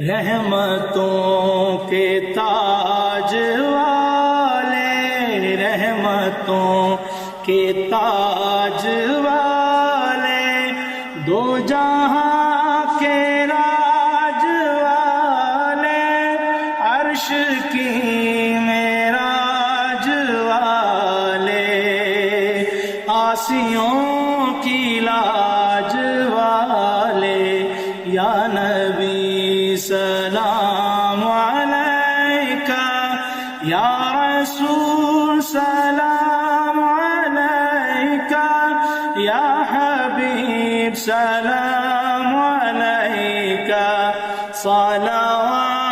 رحمتوں کے تاج والے، رحمتوں کے تاج والے، دو جہاں کے راج والے، عرش کی معراج والے، آسیوں کی لاج والے، یا نبی سلام علیکہ، یا رسول سلام علیکہ، یا حبیب سلام علیکہ، صلوات